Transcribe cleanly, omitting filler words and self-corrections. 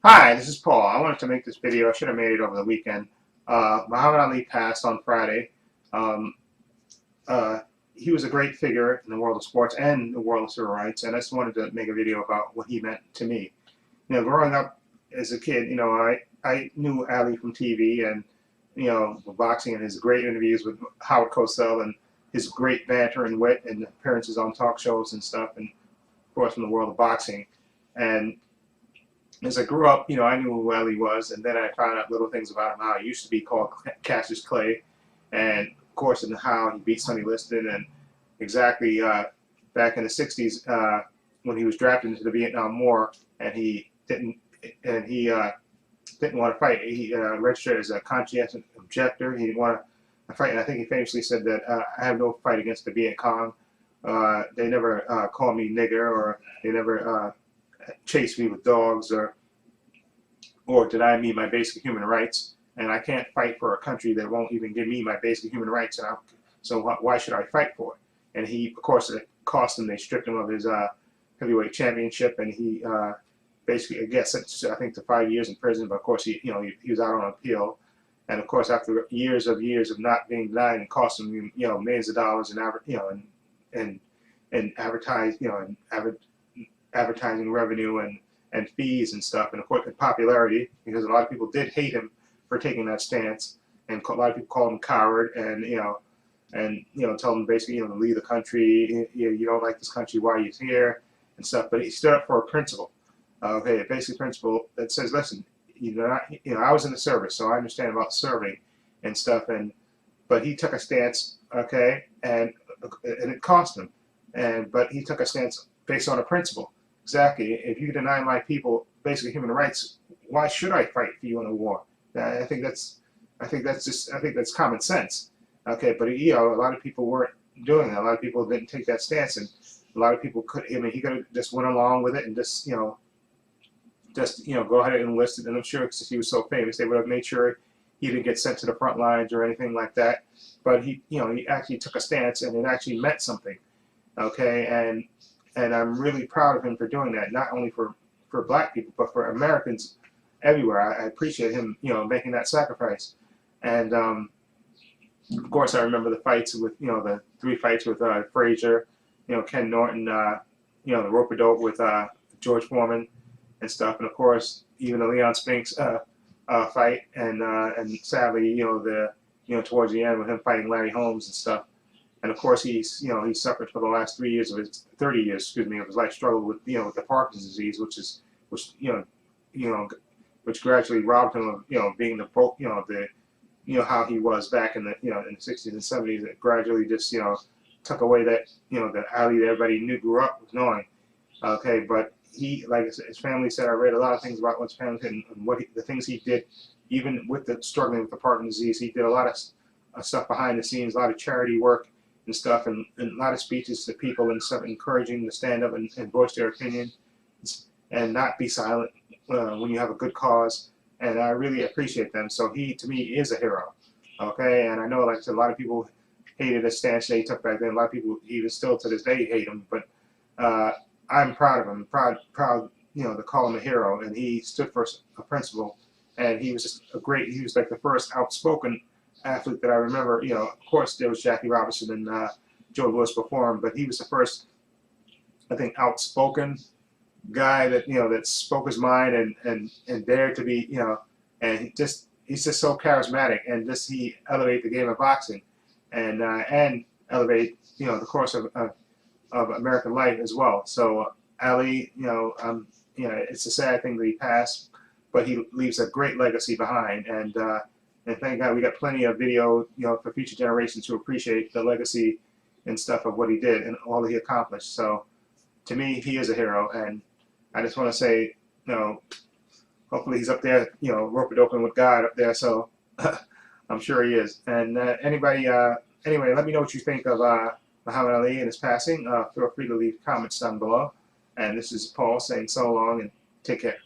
Hi, this is Paul. I wanted to make this video. I should have made it over the weekend. Muhammad Ali passed on Friday. Um, uh, he was a great figure in the world of sports and the world of civil rights, and I just wanted to make a video about what he meant to me. Growing up as a kid, I knew Ali from TV and boxing and his great interviews with Howard Cosell and his great banter and wit and appearances on talk shows and stuff, and of course from the world of boxing. And as I grew up, I knew who Ali was, and then I found out little things about him, how he used to be called Cassius Clay, and of course, and how he beat Sonny Liston, and exactly back in the '60s when he was drafted into the Vietnam War, and he didn't want to fight. He registered as a conscientious objector. He didn't want to fight, and I think he famously said that I have no fight against the Viet Cong. They never called me nigger, or they never chase me with dogs, or deny me my basic human rights, and I can't fight for a country that won't even give me my basic human rights. And so why should I fight for it? And he, of course, it cost him. They stripped him of his heavyweight championship, and he basically, I guess, sentenced, I think, to 5 years in prison. But of course, he was out on appeal, and of course, after years of not being denied, and cost him millions of dollars in and advertise and advertising revenue and fees and stuff, and of course popularity, because a lot of people did hate him for taking that stance, and a lot of people called him coward, and told him basically to leave the country. You don't like this country, why are you here and stuff. But he stood up for a principle, okay, a basic principle that says, listen, I was in the service, so I understand about serving and stuff, but he took a stance, okay, and it cost him, but he took a stance based on a principle. Exactly. If you deny my people basic human rights, why should I fight for you in a war? I think that's common sense. Okay, but a lot of people weren't doing that. A lot of people didn't take that stance, and a lot of people could. I mean, he could have just went along with it and just go ahead and enlisted. And I'm sure because he was so famous, they would have made sure he didn't get sent to the front lines or anything like that. But he actually took a stance, and it actually meant something. Okay, and I'm really proud of him for doing that, not only for black people, but for Americans everywhere. I appreciate him, making that sacrifice. And of course, I remember the fights with, the 3 fights with Frazier, Ken Norton, the rope-a-dope with George Foreman and stuff, and of course, even the Leon Spinks fight, and sadly, towards the end with him fighting Larry Holmes and stuff. And of course, he suffered for the last 30 years of his life, struggled with, with the Parkinson's disease, which gradually robbed him of, being how he was back in the, in the 60s and 70s. It gradually just, took away that, the Ali that everybody knew, grew up with knowing. Okay, but he, like his family said, I read a lot of things about what his family did and the things he did, even with the struggling with the Parkinson's disease. He did a lot of stuff behind the scenes, a lot of charity work and stuff, and a lot of speeches to people and stuff, encouraging them to stand up and voice their opinion and not be silent when you have a good cause. And I really appreciate them. So he, to me, is a hero. Okay, and I know, like I said, a lot of people hated the stance that he took back then. A lot of people, even still to this day, hate him. But I'm proud of him. Proud, to call him a hero. And he stood for a principle. And he was just he was like the first outspoken athlete that I remember. Of course, there was Jackie Robinson and Joe Louis before him, but he was the first, I think, outspoken guy that that spoke his mind and dared to be, and he's just so charismatic, and he elevated the game of boxing, and elevate the course of American life as well. So Ali, it's a sad thing that he passed, but he leaves a great legacy behind, and thank God we got plenty of video, for future generations to appreciate the legacy and stuff of what he did and all that he accomplished. So to me, he is a hero, and I just want to say, hopefully he's up there, rope-a-doping with God up there. So I'm sure he is. And anyway, let me know what you think of Muhammad Ali and his passing. Feel free to leave comments down below. And this is Paul saying so long and take care.